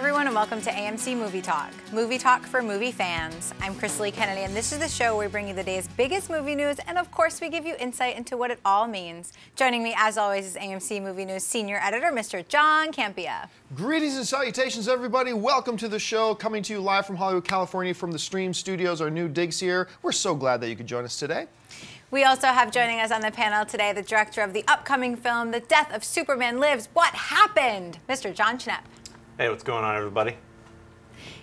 everyone, and welcome to AMC Movie Talk for movie fans. I'm Chris Lee Kennedy, and this is the show where we bring you the day's biggest movie news, and of course, we give you insight into what it all means. Joining me, as always, is AMC Movie News Senior Editor, Mr. John Campea. Greetings and salutations, everybody. Welcome to the show, coming to you live from Hollywood, California, from the Stream Studios, our new digs here. We're so glad that you could join us today. We also have joining us on the panel today the director of the upcoming film, The Death of Superman Lives, What Happened? Mr. John Schnepp. Hey, what's going on, everybody?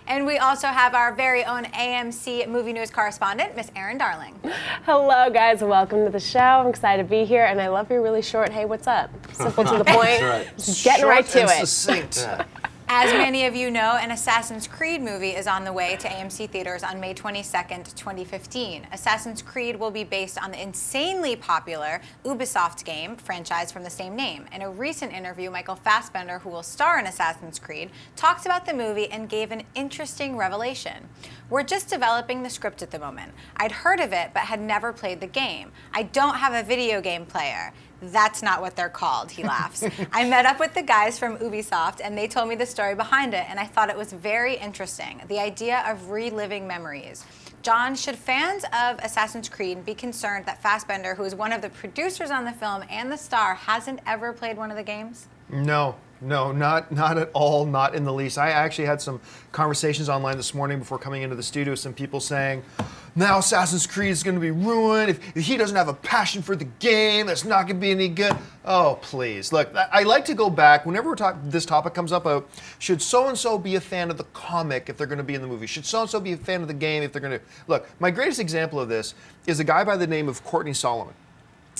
And we also have our very own AMC Movie News correspondent, Miss Erin Darling. Hello, guys. Welcome to the show. I'm excited to be here, and I love your really short, hey, what's up? Simple to the point. Right. Just getting right to it. Succinct. Yeah. As many of you know, an Assassin's Creed movie is on the way to AMC theaters on May 22nd, 2015. Assassin's Creed will be based on the insanely popular Ubisoft game franchise from the same name. In a recent interview, Michael Fassbender, who will star in Assassin's Creed, talked about the movie and gave an interesting revelation. We're just developing the script at the moment. I'd heard of it, but had never played the game. I don't have a video game player. That's not what they're called, he laughs. I met up with the guys from Ubisoft, and they told me the story behind it, and I thought it was very interesting, the idea of reliving memories. John, should fans of Assassin's Creed be concerned that Fassbender, who is one of the producers on the film and the star, hasn't ever played one of the games? No, not at all, not in the least. I actually had some conversations online this morning before coming into the studio, some people saying, now Assassin's Creed is going to be ruined. If he doesn't have a passion for the game, it's not going to be any good. Oh, please. Look, I like to go back. Whenever this topic comes up, should so-and-so be a fan of the comic if they're going to be in the movie? Should so-and-so be a fan of the game if they're going to... Look, my greatest example of this is a guy by the name of Courtney Solomon.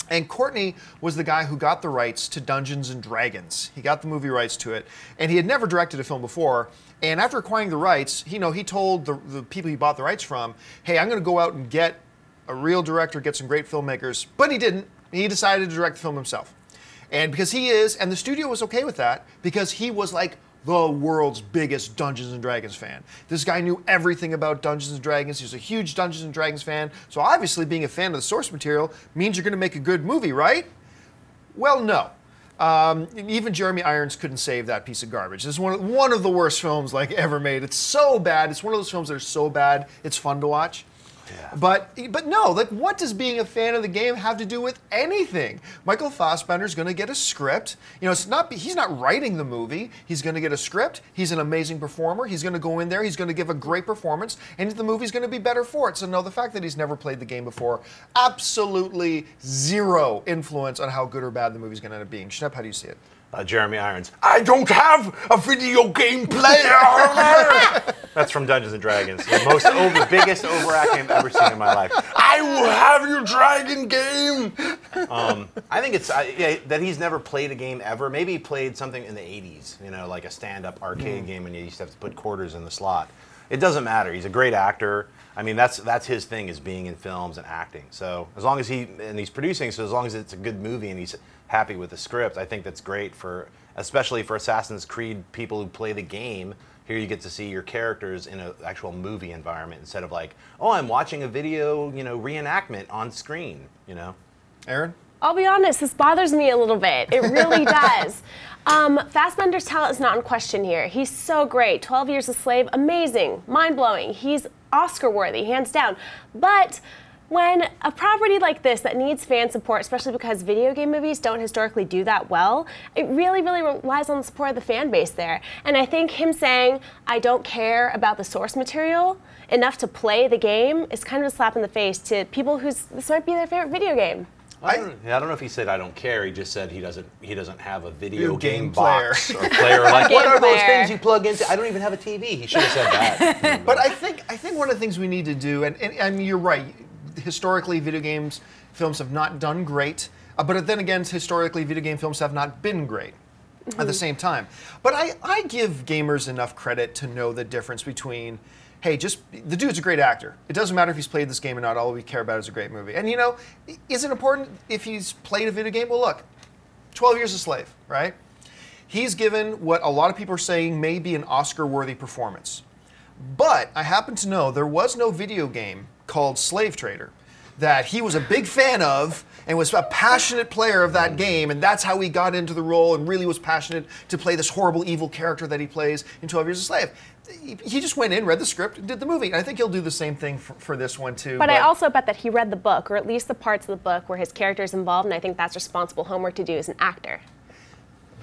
And Courtney was the guy who got the rights to Dungeons and Dragons. He got the movie rights to it, and he had never directed a film before. And after acquiring the rights, he told the people he bought the rights from, hey, I'm going to go out and get a real director, get some great filmmakers. But he didn't. He decided to direct the film himself. And because he is, and the studio was okay with that, because he was like the world's biggest Dungeons and Dragons fan. This guy knew everything about Dungeons and Dragons. He was a huge Dungeons and Dragons fan. So obviously being a fan of the source material means you're going to make a good movie, right? Well, no. Even Jeremy Irons couldn't save that piece of garbage. This is one of the worst films like ever made. It's so bad. It's one of those films that are so bad it's fun to watch. Yeah. But no, like, what does being a fan of the game have to do with anything? Michael Fassbender's going to get a script. He's not writing the movie. He's going to get a script. He's an amazing performer. He's going to go in there. He's going to give a great performance, and the movie's going to be better for it. So no, the fact that he's never played the game before, absolutely zero influence on how good or bad the movie's going to end up being. Schnepp, how do you see it? Jeremy Irons. I don't have a video game player. That's from Dungeons and Dragons. The biggest overacting I've ever seen in my life. I will have your dragon game. I think it's that he's never played a game ever. Maybe he played something in the 80s, like a stand-up arcade game, and you used to have to put quarters in the slot. It doesn't matter. He's a great actor. I mean, that's his thing, is being in films and acting. So as long as he's producing, so as long as it's a good movie and he's happy with the script, I think that's great especially for Assassin's Creed people who play the game. Here you get to see your characters in an actual movie environment instead of like, oh, I'm watching a video, reenactment on screen, Erin? I'll be honest, this bothers me a little bit. It really does. Fassbender's talent is not in question here. He's so great. 12 Years a Slave, amazing, mind-blowing. He's Oscar-worthy, hands down. But when a property like this that needs fan support, especially because video game movies don't historically do that well, it really, really relies on the support of the fan base there. And I think him saying, I don't care about the source material enough to play the game is kind of a slap in the face to people this might be their favorite video game. I don't know if he said I don't care. He just said he doesn't have a video game box or player. Like, what are those things you plug into? I don't even have a TV. He should have said that. But I think one of the things we need to do, and you're right, historically video games films have not done great, but then again, historically video game films have not been great at the same time. But I give gamers enough credit to know the difference between, hey, the dude's a great actor. It doesn't matter if he's played this game or not. All we care about is a great movie. And is it important if he's played a video game? Well, look, 12 Years a Slave, right? He's given what a lot of people are saying may be an Oscar-worthy performance. But I happen to know there was no video game called Slave Trader that he was a big fan of, and was a passionate player of that game, and that's how he got into the role and really was passionate to play this horrible, evil character that he plays in 12 Years a Slave. He just went in, read the script, and did the movie. And I think he'll do the same thing for this one, too. But I also bet that he read the book, or at least the parts of the book where his character is involved, and I think that's responsible homework to do as an actor.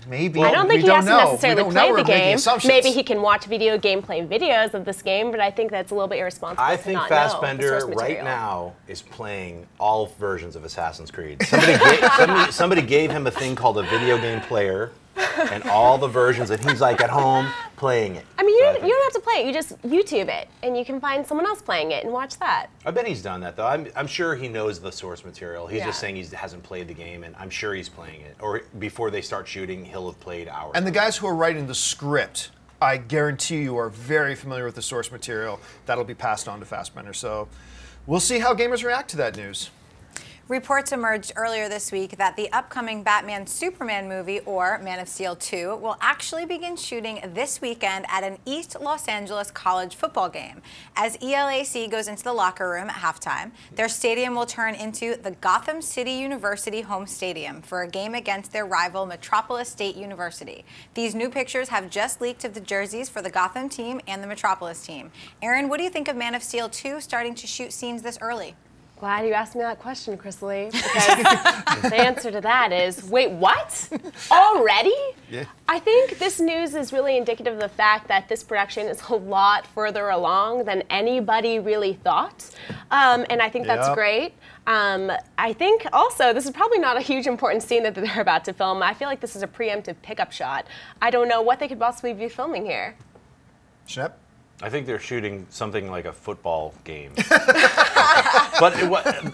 Maybe. I don't think he has to necessarily play the game. Assumptions. Maybe he can watch video gameplay videos of this game, but I think that's a little bit irresponsible. I to think not know the Fassbender source right material. now is playing all versions of Assassin's Creed. Somebody gave him a thing called a video game player, and all the versions, and he's like at home playing it. I mean, you don't have to play it. You just YouTube it, and you can find someone else playing it and watch that. I bet he's done that though. I'm sure he knows the source material. He's Yeah. just saying he hasn't played the game, and I'm sure he's playing it. Or before they start shooting, he'll have played hours. And the guys who are writing the script, I guarantee you, are very familiar with the source material. That'll be passed on to Fassbender. So we'll see how gamers react to that news. Reports emerged earlier this week that the upcoming Batman-Superman movie, or Man of Steel 2, will actually begin shooting this weekend at an East Los Angeles college football game. As ELAC goes into the locker room at halftime, their stadium will turn into the Gotham City University home stadium for a game against their rival Metropolis State University. These new pictures have just leaked of the jerseys for the Gotham team and the Metropolis team. Aaron, what do you think of Man of Steel 2 starting to shoot scenes this early? Glad you asked me that question, Chris Lee, because the answer to that is, wait, what? Already? Yeah. I think this news is really indicative of the fact that this production is a lot further along than anybody really thought, and I think that's Yep. great. I think also this is probably not a huge important scene that they're about to film. I feel like this is a preemptive pickup shot. I don't know what they could possibly be filming here. Schnepp? I think they're shooting something like a football game. But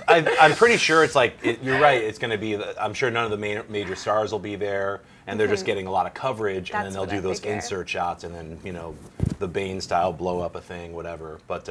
I'm pretty sure it's like, you're right, it's going to be, I'm sure none of the major stars will be there, and they're just getting a lot of coverage, and then That's they'll what do I those figure. insert shots, and then, the Bane style blow up a thing, whatever. But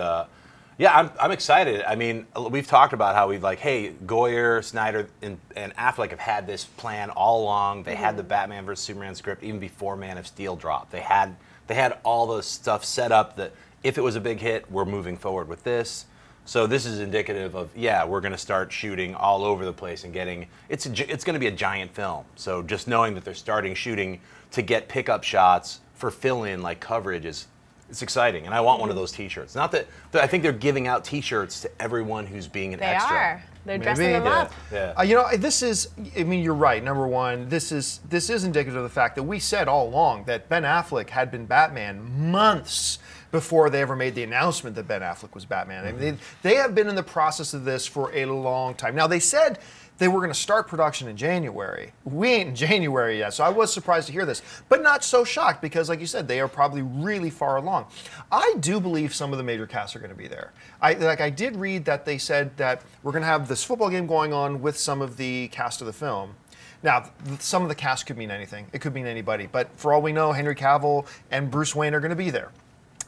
yeah, I'm excited. I mean, we've talked about how we've hey, Goyer, Snyder, and Affleck have had this plan all along. They had the Batman vs. Superman script even before Man of Steel dropped. They had all the stuff set up that if it was a big hit, we're moving forward with this. So this is indicative of, yeah, we're going to start shooting all over the place and getting, it's going to be a giant film. So just knowing that they're starting shooting to get pickup shots for fill-in coverage it's exciting. And I want one of those t-shirts. Not that, I think they're giving out t-shirts to everyone who's being an They extra. are. They're Maybe. dressing them up. Yeah. This is, I mean, you're right. Number one, this is indicative of the fact that we said all along that Ben Affleck had been Batman months before they ever made the announcement that Ben Affleck was Batman. I mean, they have been in the process of this for a long time. Now, they said they were going to start production in January. We ain't in January yet, so I was surprised to hear this, but not so shocked because, like you said, they are probably really far along. I do believe some of the major casts are going to be there. I did read that they said that we're going to have this football game going on with some of the cast of the film. Now, some of the cast could mean anything. It could mean anybody, but for all we know, Henry Cavill and Bruce Wayne are going to be there.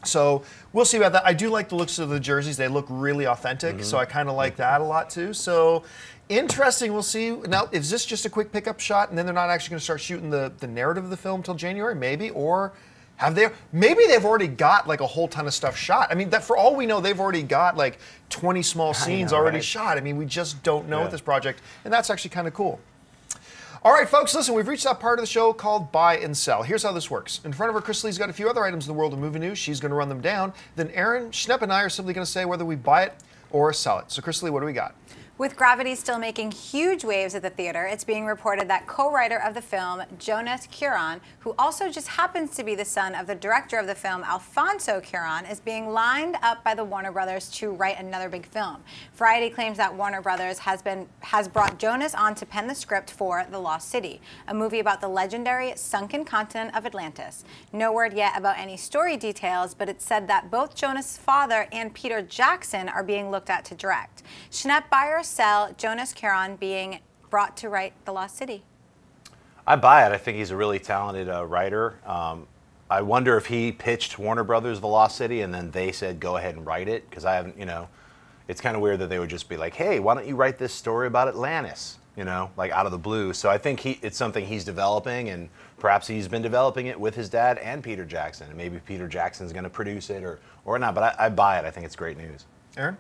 So we'll see about that. I do like the looks of the jerseys. They look really authentic, so I kind of like that a lot too. So interesting. We'll see. Now, is this just a quick pickup shot and then they're not actually going to start shooting the narrative of the film till January? Maybe. Or have they? Maybe they've already got a whole ton of stuff shot. I mean, that for all we know, they've already got 20 small scenes already shot. I mean, we just don't know with this project, and that's actually kind of cool. All right, folks, listen, we've reached that part of the show called Buy and Sell. Here's how this works. In front of her, Chris Lee's got a few other items in the world of movie news. She's going to run them down. Then Aaron, Schnepp, and I are simply going to say whether we buy it or sell it. So, Chris Lee, what do we got? With Gravity still making huge waves at the theater, it's being reported that co-writer of the film, Jonas Cuarón, who also just happens to be the son of the director of the film, Alfonso Cuarón, is being lined up by the Warner Brothers to write another big film. Variety claims that Warner Brothers has brought Jonas on to pen the script for The Lost City, a movie about the legendary sunken continent of Atlantis. No word yet about any story details, but it's said that both Jonas' father and Peter Jackson are being looked at to direct. Schnepp, buy or sell Jonas Cuarón being brought to write The Lost City? I buy it. I think he's a really talented writer. I wonder if he pitched Warner Brothers The Lost City and then they said, go ahead and write it. Because I haven't, it's kind of weird that they would just be like, hey, why don't you write this story about Atlantis? Out of the blue. So I think it's something he's developing, and perhaps he's been developing it with his dad and Peter Jackson. And maybe Peter Jackson's going to produce it or not. But I buy it. I think it's great news. Aaron?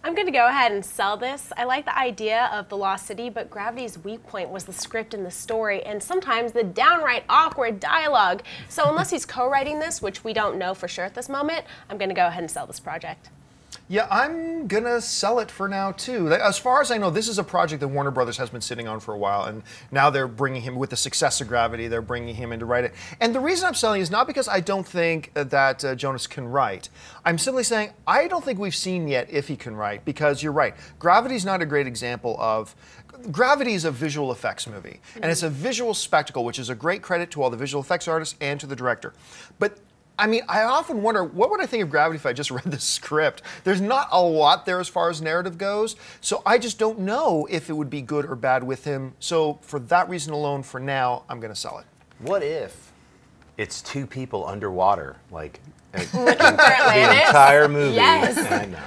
I'm going to go ahead and sell this. I like the idea of the Lost City, but Gravity's weak point was the script and the story, and sometimes the downright awkward dialogue. So unless he's co-writing this, which we don't know for sure at this moment, I'm going to go ahead and sell this project. Yeah, I'm gonna sell it for now too. As far as I know, this is a project that Warner Brothers has been sitting on for a while, and now they're bringing him, with the success of Gravity, they're bringing him in to write it. And the reason I'm selling is not because I don't think that Jonas can write. I'm simply saying I don't think we've seen yet if he can write, because you're right. Gravity's not a great example of. Gravity is a visual effects movie, and it's a visual spectacle, which is a great credit to all the visual effects artists and to the director. But I mean, I often wonder, what would I think of Gravity if I just read the script? There's not a lot there as far as narrative goes, so I just don't know if it would be good or bad with him. So for that reason alone, for now, I'm going to sell it. What if it's two people underwater, like For the Atlantis. entire movie? Yes. I know.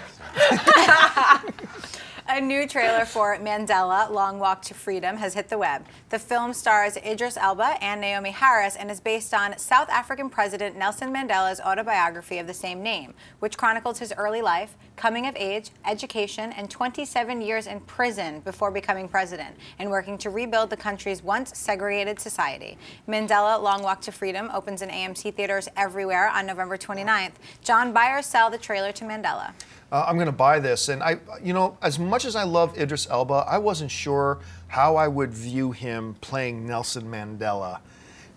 A new trailer for Mandela, Long Walk to Freedom has hit the web. The film stars Idris Elba and Naomi Harris and is based on South African President Nelson Mandela's autobiography of the same name, which chronicles his early life, coming of age, education, and 27 years in prison before becoming president and working to rebuild the country's once segregated society. Mandela, Long Walk to Freedom opens in AMC theaters everywhere on November 29th. John, buy or sell the trailer to Mandela? I'm going to buy this, and you know, as much as I love Idris Elba, I wasn't sure how I would view him playing Nelson Mandela.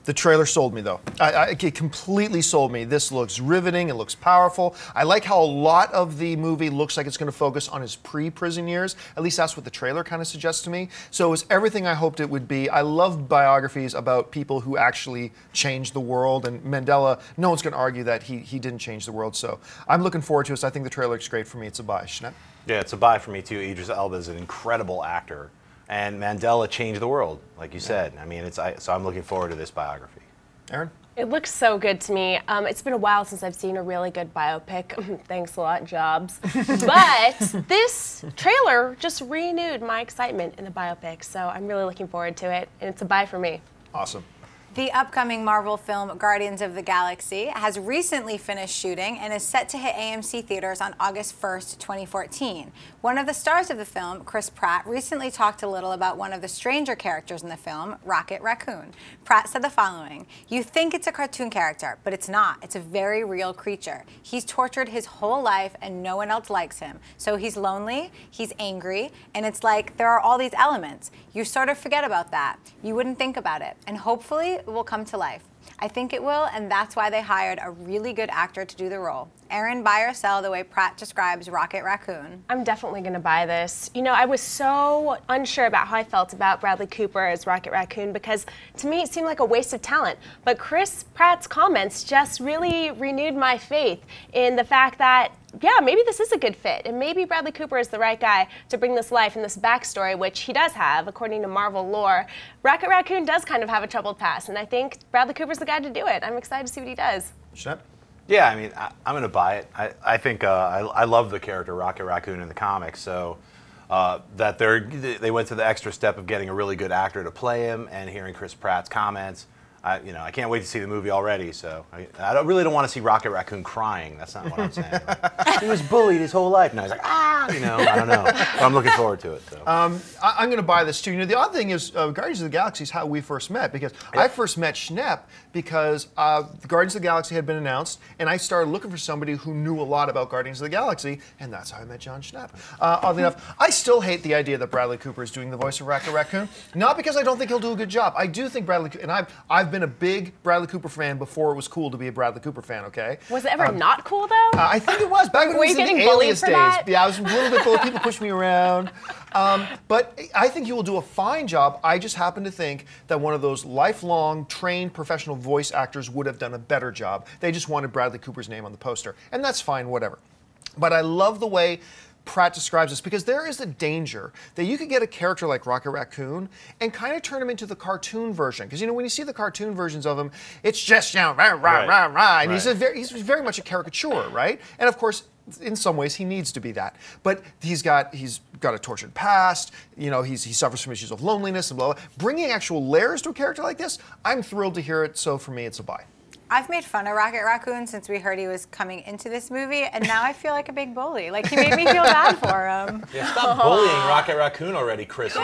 The trailer sold me, though. It completely sold me. This looks riveting. It looks powerful. I like how a lot of the movie looks like it's going to focus on his pre-prison years. At least that's what the trailer kind of suggests to me. So it was everything I hoped it would be. I love biographies about people who actually changed the world. And Mandela, no one's going to argue that he didn't change the world. So I'm looking forward to it. So I think the trailer looks great for me. It's a buy. Schnepp? Yeah, it's a buy for me too. Idris Elba is an incredible actor, and Mandela changed the world, like you said. I mean, so I'm looking forward to this biography. Aaron? It looks so good to me. It's been a while since I've seen a really good biopic. Thanks a lot, Jobs. But this trailer just renewed my excitement in the biopic, so I'm really looking forward to it, and it's a buy for me. Awesome. The upcoming Marvel film Guardians of the Galaxy has recently finished shooting and is set to hit AMC theaters on August 1st, 2014. One of the stars of the film, Chris Pratt, recently talked a little about one of the stranger characters in the film, Rocket Raccoon. Pratt said the following: "You think it's a cartoon character, but it's not. It's a very real creature. He's tortured his whole life and no one else likes him. So he's lonely, he's angry, and it's like there are all these elements. You sort of forget about that. You wouldn't think about it. And hopefully it will come to life. I think it will, and that's why they hired a really good actor to do the role." Aaron, buy or sell the way Pratt describes Rocket Raccoon? I'm definitely going to buy this. You know, I was so unsure about how I felt about Bradley Cooper as Rocket Raccoon because to me it seemed like a waste of talent. But Chris Pratt's comments just really renewed my faith in the fact that, yeah, maybe this is a good fit, and maybe Bradley Cooper is the right guy to bring this life and this backstory, which he does have, according to Marvel lore. Rocket Raccoon does kind of have a troubled past, and I think Bradley Cooper's the guy to do it. I'm excited to see what he does. Schnepp? Yeah, I mean, I'm going to buy it. I think I love the character Rocket Raccoon in the comics, so that they went to the extra step of getting a really good actor to play him and hearing Chris Pratt's comments. I can't wait to see the movie already. So I really don't want to see Rocket Raccoon crying. That's not what I'm saying. He was bullied his whole life, and I was like, I don't know. But I'm looking forward to it. So. I'm going to buy this too. You know, the odd thing is Guardians of the Galaxy is how we first met, because I first met Schnepp because the Guardians of the Galaxy had been announced, and I started looking for somebody who knew a lot about Guardians of the Galaxy, and that's how I met John Schnepp. Oddly enough, I still hate the idea that Bradley Cooper is doing the voice of Rocket Raccoon, not because I don't think he'll do a good job. I do think Bradley, and I've been a big Bradley Cooper fan before it was cool to be a Bradley Cooper fan, okay? Was it ever not cool, though? I think it was. Back when it Were was you in getting the bullied Alias for days. that? Yeah, I was a little bit bullied. People pushed me around. But I think he will do a fine job. I just happen to think that one of those lifelong, trained, professional voice actors would have done a better job. They just wanted Bradley Cooper's name on the poster. And that's fine, whatever. But I love the way Pratt describes this, because there is a danger that you could get a character like Rocket Raccoon and kind of turn him into the cartoon version. Because, you know, when you see the cartoon versions of him, it's just, you know, rah, rah, rah, rah. And he's very much a caricature, right? And of course, in some ways, he needs to be that. But he's got a tortured past. You know, he suffers from issues of loneliness and blah, blah. Bringing actual layers to a character like this, I'm thrilled to hear it. So for me, it's a buy. I've made fun of Rocket Raccoon since we heard he was coming into this movie, and now I feel like a big bully. Like, he made me feel bad for him. Yeah, stop bullying Rocket Raccoon already, Chris.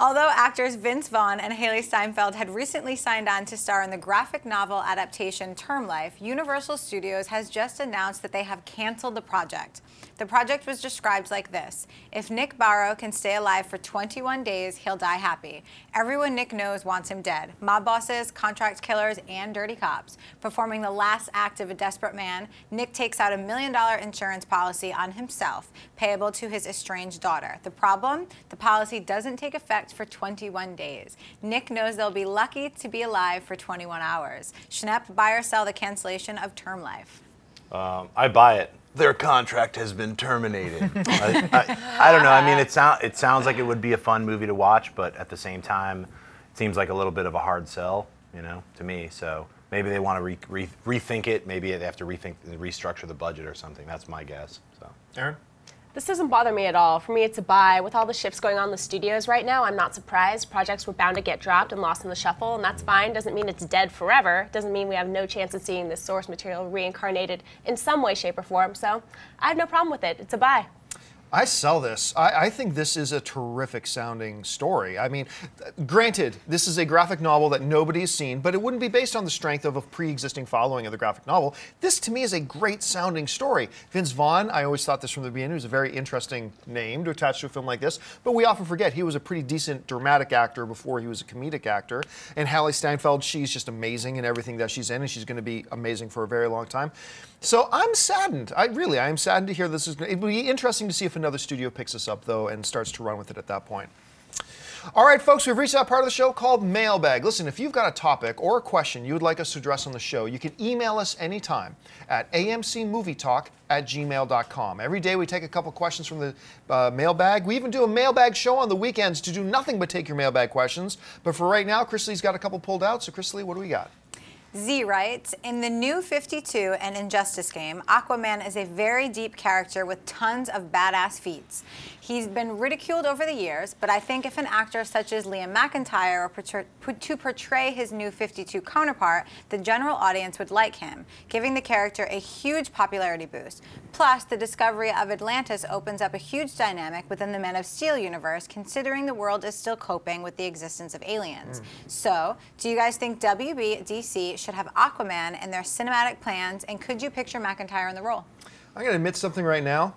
Although actors Vince Vaughn and Haley Steinfeld had recently signed on to star in the graphic novel adaptation Term Life, Universal Studios has just announced that they have canceled the project. The project was described like this: if Nick Barrow can stay alive for 21 days, he'll die happy. Everyone Nick knows wants him dead. Mob bosses, contract killers, and dirty cops. Performing the last act of a desperate man, Nick takes out $1 million insurance policy on himself, payable to his estranged daughter. The problem? The policy doesn't take effect for 21 days. Nick knows they'll be lucky to be alive for 21 hours. Schnepp, buy or sell the cancellation of Term Life? I buy it. Their contract has been terminated. I don't know. I mean, it sounds like it would be a fun movie to watch, but at the same time, it seems like a little bit of a hard sell, to me. So maybe they want to rethink it. Maybe they have to restructure the budget or something. That's my guess. So, Aaron? This doesn't bother me at all. For me, it's a buy. With all the shifts going on in the studios right now, I'm not surprised. Projects were bound to get dropped and lost in the shuffle, and that's fine. Doesn't mean it's dead forever. Doesn't mean we have no chance of seeing this source material reincarnated in some way, shape, or form. So I have no problem with it. It's a buy. I sell this. I think this is a terrific sounding story. I mean, granted, this is a graphic novel that nobody has seen, but it wouldn't be based on the strength of a pre-existing following of the graphic novel. This, to me, is a great sounding story. Vince Vaughn, I always thought this from the beginning, was a very interesting name to attach to a film like this, but we often forget he was a pretty decent dramatic actor before he was a comedic actor. And Haley Steinfeld, she's just amazing in everything that she's in, and she's going to be amazing for a very long time. So I'm saddened. I am saddened to hear this. It would be interesting to see if another studio picks this up, though, and starts to run with it at that point. All right, folks, we've reached that part of the show called Mailbag. Listen, if you've got a topic or a question you would like us to address on the show, you can email us anytime at amcmovietalk@gmail.com. Every day we take a couple questions from the mailbag. We even do a mailbag show on the weekends to do nothing but take your mailbag questions. But for right now, Chris Lee's got a couple pulled out. So, Chris Lee, what do we got? Z writes, in the New 52 and Injustice game, Aquaman is a very deep character with tons of badass feats. He's been ridiculed over the years, but I think if an actor such as Liam McIntyre were to portray his New 52 counterpart, the general audience would like him, giving the character a huge popularity boost. Plus, the discovery of Atlantis opens up a huge dynamic within the Man of Steel universe, considering the world is still coping with the existence of aliens. So, do you guys think WB/DC should have Aquaman in their cinematic plans, and could you picture McIntyre in the role? I'm going to admit something right now.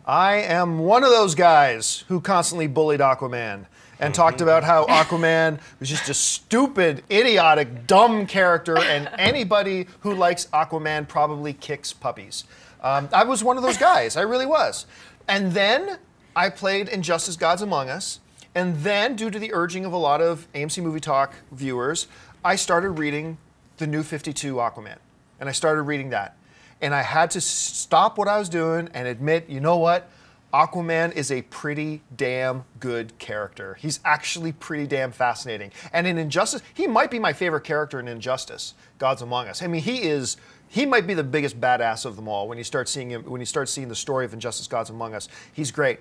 I am one of those guys who constantly bullied Aquaman and talked about how Aquaman was just a stupid, idiotic, dumb character, and anybody who likes Aquaman probably kicks puppies. I was one of those guys. I really was. And then I played Injustice: Gods Among Us, and then, due to the urging of a lot of AMC Movie Talk viewers, I started reading the New 52 Aquaman, and I started reading that. And I had to stop what I was doing and admit, you know what? Aquaman is a pretty damn good character. He's actually pretty damn fascinating. And in Injustice, he might be my favorite character in Injustice: Gods Among Us. I mean, he might be the biggest badass of them all when you start seeing him, when you start seeing the story of Injustice: Gods Among Us. He's great.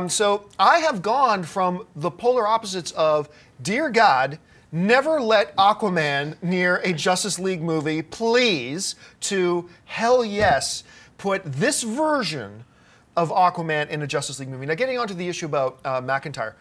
So I have gone from the polar opposites of, dear God, never let Aquaman near a Justice League movie, please, to hell yes, put this version of Aquaman in a Justice League movie. Now, getting onto the issue about McIntyre,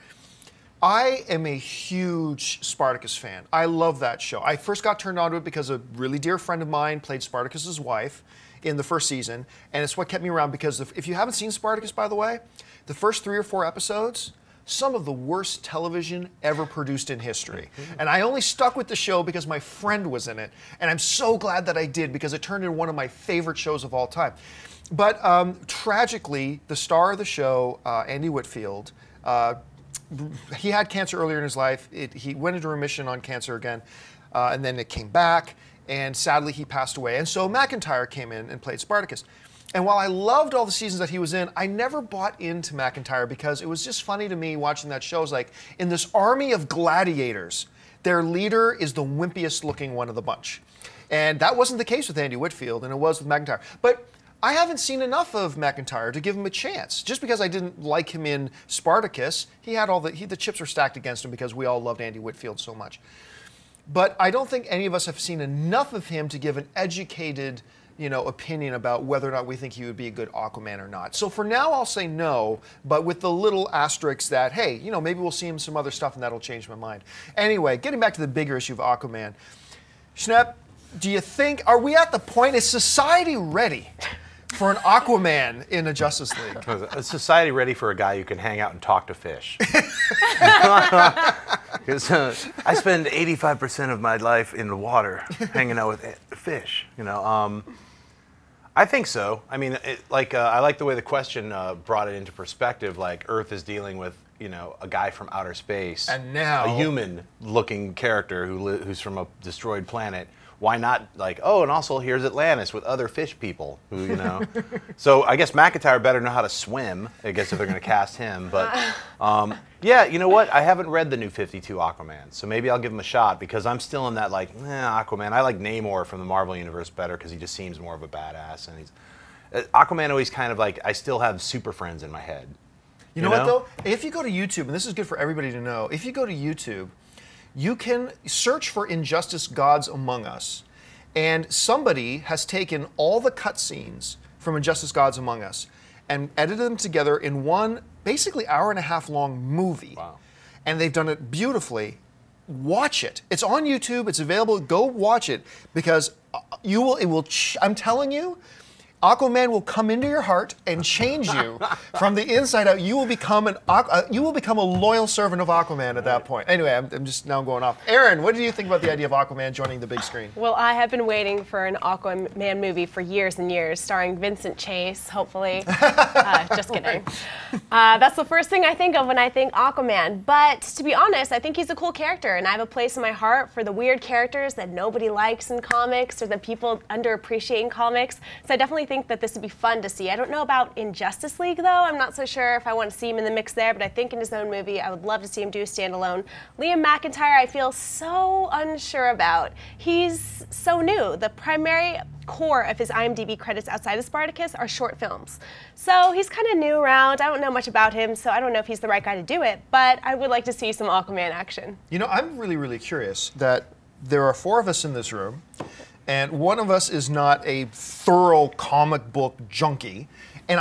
I am a huge Spartacus fan. I love that show. I first got turned on to it because a really dear friend of mine played Spartacus's wife in the first season, and it's what kept me around, because if you haven't seen Spartacus, by the way, the first 3 or 4 episodes, some of the worst television ever produced in history. And I only stuck with the show because my friend was in it. And I'm so glad that I did, because it turned into one of my favorite shows of all time. But tragically, the star of the show, Andy Whitfield, he had cancer earlier in his life. He went into remission on cancer again, and then it came back. And sadly, he passed away. And so McIntyre came in and played Spartacus. And while I loved all the seasons that he was in, I never bought into McIntyre, because it was just funny to me watching that show. It was like, in this army of gladiators, their leader is the wimpiest looking one of the bunch. And that wasn't the case with Andy Whitfield, and it was with McIntyre. But I haven't seen enough of McIntyre to give him a chance. Just because I didn't like him in Spartacus, he had the chips were stacked against him because we all loved Andy Whitfield so much. but I don't think any of us have seen enough of him to give an educated, opinion about whether or not we think he would be a good Aquaman or not. So for now, I'll say no, but with the little asterisks that, hey, maybe we'll see him some other stuff and that'll change my mind. Anyway, getting back to the bigger issue of Aquaman. Schnepp, do you think, are we at the point, is society ready for an Aquaman in a Justice League? Is society ready for a guy who can hang out and talk to fish? Because I spend 85% of my life in the water hanging out with fish. I think so. I mean, I like the way the question brought it into perspective. Like Earth is dealing with a guy from outer space, and now a human-looking character who's from a destroyed planet. Why not, and also here's Atlantis with other fish people who, So I guess McIntyre better know how to swim, I guess, if they're going to cast him. But, yeah, you know what? I haven't read the new 52 Aquaman, so maybe I'll give him a shot because I'm still in that, Aquaman. I like Namor from the Marvel Universe better because he just seems more of a badass. And Aquaman always kind of I still have Super Friends in my head. You know what, though? If you go to YouTube, and this is good for everybody to know, if you go to YouTube, you can search for Injustice Gods Among Us, and somebody has taken all the cutscenes from Injustice Gods Among Us and edited them together in one basically hour-and-a-half long movie. Wow. And they've done it beautifully. Watch it. It's on YouTube. It's available. Go watch it because I'm telling you, Aquaman will come into your heart and change you from the inside out. You will become a loyal servant of Aquaman at that point. Anyway, I'm just now going off. Aaron, what do you think about the idea of Aquaman joining the big screen? Well, I have been waiting for an Aquaman movie for years and years, starring Vincent Chase, hopefully. Just kidding. That's the first thing I think of when I think Aquaman. But to be honest, I think he's a cool character, and I have a place in my heart for the weird characters that nobody likes in comics or that people underappreciate in comics. So I definitely think that this would be fun to see. I don't know about in Justice League, though. I'm not so sure if I want to see him in the mix there, but I think in his own movie, I would love to see him do a standalone. Liam McIntyre, I feel so unsure about. He's so new. The primary core of his IMDb credits outside of Spartacus are short films. So he's kind of new around. I don't know much about him, so I don't know if he's the right guy to do it, but I would like to see some Aquaman action. I'm really, really curious that there are 4 of us in this room, and one of us is not a thorough comic book junkie, and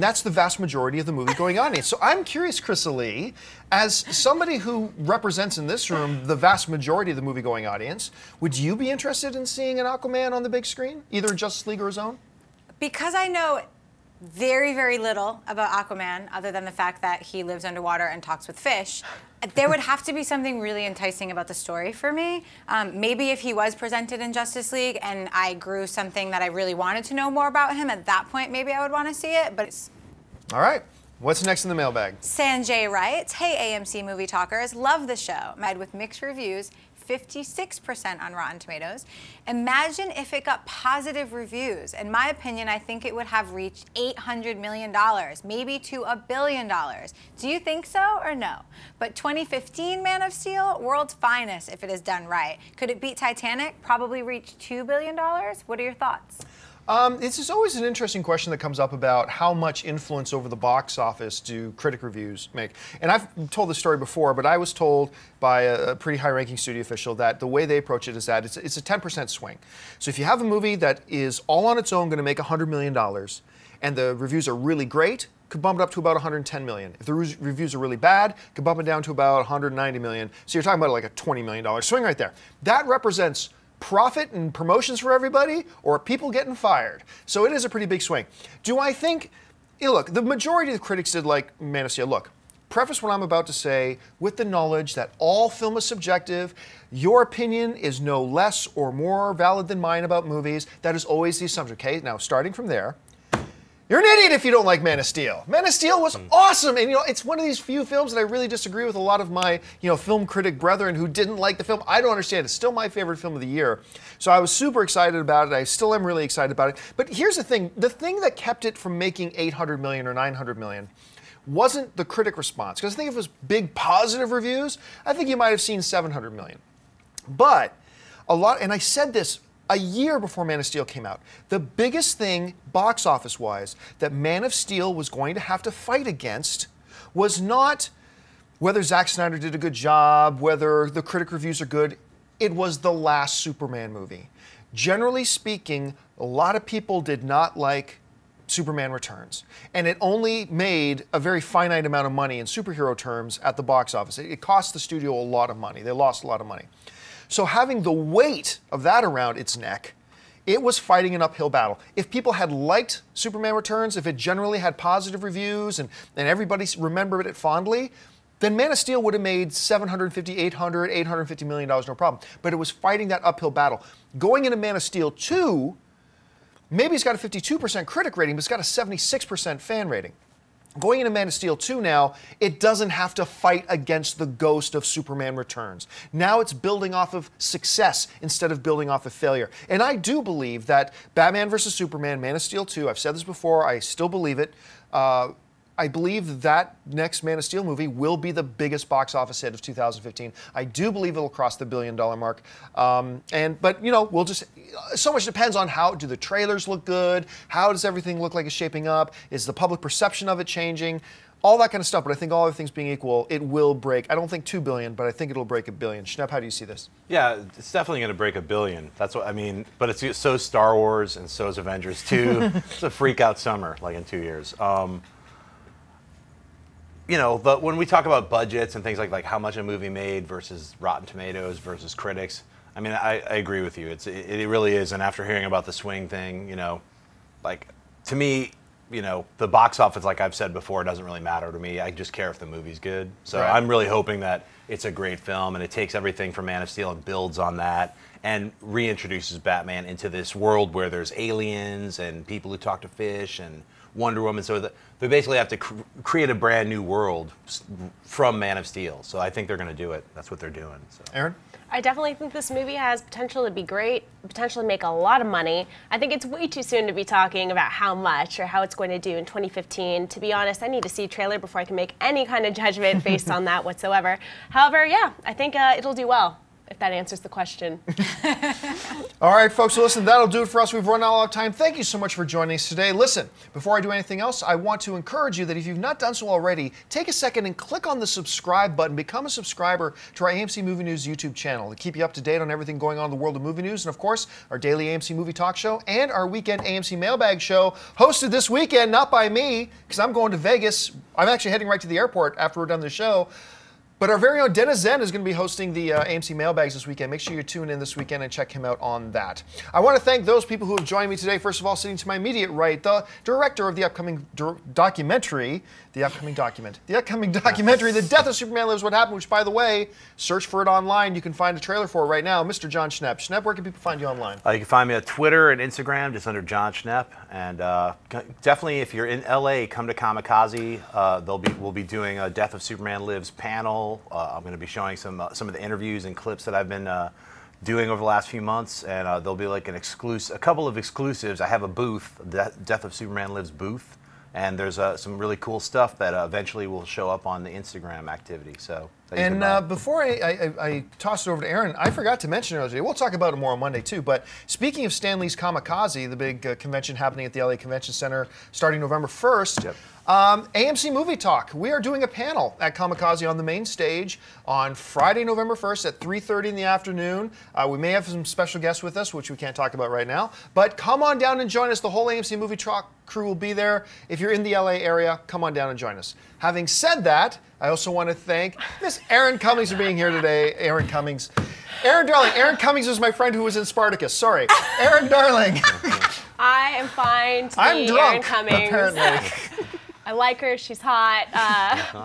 that's the vast majority of the movie-going audience. So I'm curious, Chrissa Lee, as somebody who represents in this room the vast majority of the movie-going audience, would you be interested in seeing an Aquaman on the big screen, either in Justice League or his own? Because I know very, very little about Aquaman, other than the fact that he lives underwater and talks with fish, there would have to be something really enticing about the story for me. Maybe if he was presented in Justice League and I grew something that I really wanted to know more about him, at that point maybe I would want to see it. But all right. What's next in the mailbag? Sanjay writes, "Hey AMC movie talkers, love the show. Met with mixed reviews, 56% on Rotten Tomatoes. Imagine if it got positive reviews. In my opinion, I think it would have reached $800 million, maybe to $1 billion. Do you think so or no? But 2015 Man of Steel, world's finest if it is done right. Could it beat Titanic? Probably reach $2 billion? What are your thoughts?" This is always an interesting question that comes up about how much influence over the box office do critic reviews make. And I've told this story before, but I was told by a pretty high-ranking studio official that the way they approach it is that it's a 10% swing. So if you have a movie that is all on its own going to make $100 million, and the reviews are really great, could bump it up to about 110 million. If the reviews are really bad, could bump it down to about 190 million. So you're talking about like a $20 million swing right there. That represents profit and promotions for everybody, or people getting fired. So it is a pretty big swing. Do I think, look, the majority of the critics did like Man of Steel. Look, preface what I'm about to say with the knowledge that all film is subjective. Your opinion is no less or more valid than mine about movies. That is always the assumption. Okay, now starting from there, you're an idiot if you don't like Man of Steel. Man of Steel was awesome, and it's one of these few films that I really disagree with a lot of my film critic brethren who didn't like the film. I don't understand. It's still my favorite film of the year. So I was super excited about it. I still am really excited about it. But here's the thing that kept it from making 800 million or 900 million wasn't the critic response. Because I think if it was big positive reviews, I think you might have seen 700 million. But and I said this a year before Man of Steel came out, the biggest thing, box office-wise, that Man of Steel was going to have to fight against was not whether Zack Snyder did a good job, whether the critic reviews are good. it was the last Superman movie. Generally speaking, a lot of people did not like Superman Returns, and it only made a very finite amount of money in superhero terms at the box office. It cost the studio a lot of money. They lost a lot of money. So having the weight of that around its neck, it was fighting an uphill battle. If people had liked Superman Returns, if it generally had positive reviews and everybody remembered it fondly, then Man of Steel would have made $750, $800, $850 million, no problem. But it was fighting that uphill battle. Going into Man of Steel 2, maybe it's got a 52% critic rating, but it's got a 76% fan rating. Going into Man of Steel 2 now, it doesn't have to fight against the ghost of Superman Returns. Now it's building off of success instead of building off of failure. And I do believe that Batman vs. Superman, Man of Steel 2, I've said this before, I still believe it, I believe that next Man of Steel movie will be the biggest box office hit of 2015. I do believe it'll cross the $1 billion mark. But you know, we'll just, so much depends on how do the trailers look good, how does everything look like it's shaping up, is the public perception of it changing, all that kind of stuff. But I think all other things being equal, it will break, I don't think $2 billion, but I think it'll break $1 billion. Schnepp, how do you see this? Yeah, it's definitely going to break $1 billion. That's what I mean. But it's so Star Wars and so is Avengers 2. It's a freak out summer, like in 2 years. You know, but when we talk about budgets and things like how much a movie made versus Rotten Tomatoes versus critics, I mean, I agree with you. It really is. And after hearing about the swing thing, you know, like to me, you know, the box office, like I've said before, doesn't really matter to me. I just care if the movie's good. So right. I'm really hoping that it's a great film and it takes everything from Man of Steel and builds on that and reintroduces Batman into this world where there's aliens and people who talk to fish and Wonder Woman. So they basically have to create a brand new world from Man of Steel. So I think they're going to do it. That's what they're doing. So. Aaron? I definitely think this movie has potential to be great, potential to make a lot of money. I think it's way too soon to be talking about how much or how it's going to do in 2015. To be honest, I need to see a trailer before I can make any kind of judgment based on that whatsoever. However, yeah, I think it'll do well, if that answers the question. All right, folks, so listen, that'll do it for us. We've run out of time. Thank you so much for joining us today. Listen, before I do anything else, I want to encourage you that if you've not done so already, take a second and click on the subscribe button. Become a subscriber to our AMC Movie News YouTube channel to keep you up to date on everything going on in the world of movie news. And of course, our daily AMC Movie Talk Show and our weekend AMC Mailbag Show, hosted this weekend, not by me, because I'm going to Vegas. I'm actually heading right to the airport after we're done the show. But our very own Dennis Zen is going to be hosting the AMC Mailbags this weekend. Make sure you tune in this weekend and check him out on that. I want to thank those people who have joined me today. First of all, sitting to my immediate right, the director of the upcoming documentary, The Death of Superman Lives, What Happened, which, by the way, search for it online. You can find a trailer for it right now. Mr. John Schnepp. Schnepp, where can people find you online? You can find me on Twitter and Instagram, just under John Schnepp. And definitely, if you're in LA, come to Kamikaze. We'll be doing a Death of Superman Lives panel. I'm going to be showing some of the interviews and clips that I've been doing over the last few months, and there'll be like a couple of exclusives. I have a booth, Death of Superman Lives booth, and there's some really cool stuff that eventually will show up on the Instagram activity. So. And before I toss it over to Aaron, I forgot to mention earlier today, we'll talk about it more on Monday too, but speaking of Stan Lee's Kamikaze, the big convention happening at the LA Convention Center starting November 1st, yep. AMC Movie Talk. We are doing a panel at Kamikaze on the main stage on Friday, November 1st at 3:30 in the afternoon. We may have some special guests with us, which we can't talk about right now, but come on down and join us. The whole AMC Movie Talk crew will be there. If you're in the LA area, come on down and join us. Having said that, I also want to thank Miss Erin Cummings for being here today. Erin Cummings. Erin Darling. Erin Cummings is my friend who was in Spartacus. Sorry. Erin Darling. I am fine to I'm be drunk, Erin Cummings. apparently. I like her, she's hot.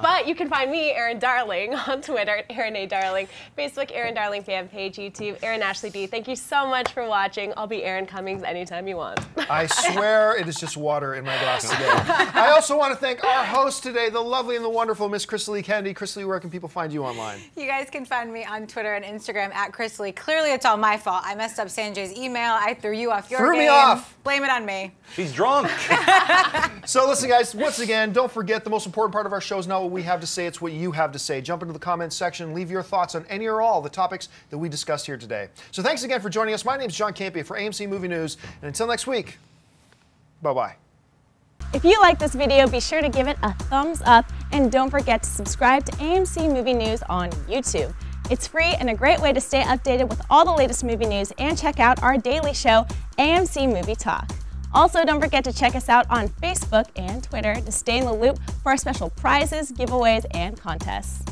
But you can find me, Erin Darling, on Twitter, Erin A. Darling, Facebook, Erin Darling fan page, YouTube, Erin Ashley D. Thank you so much for watching. I'll be Erin Cummings anytime you want. I swear it is just water in my glass today. I also want to thank our host today, the lovely and the wonderful Miss Crystal Lee Kennedy. Crystal Lee, where can people find you online? You guys can find me on Twitter and Instagram at Crystal Lee. Clearly, it's all my fault. I messed up Sanjay's email. I threw you off your game. Threw me off. Blame it on me. She's drunk. So listen, guys, once again, don't forget the most important part of our show is not what we have to say, it's what you have to say. Jump into the comments section, leave your thoughts on any or all the topics that we discussed here today. So thanks again for joining us. My name is John Campea for AMC Movie News, and until next week, bye-bye. If you like this video, be sure to give it a thumbs up, and don't forget to subscribe to AMC Movie News on YouTube. It's free and a great way to stay updated with all the latest movie news and check out our daily show, AMC Movie Talk. Also, don't forget to check us out on Facebook and Twitter to stay in the loop for our special prizes, giveaways, and contests.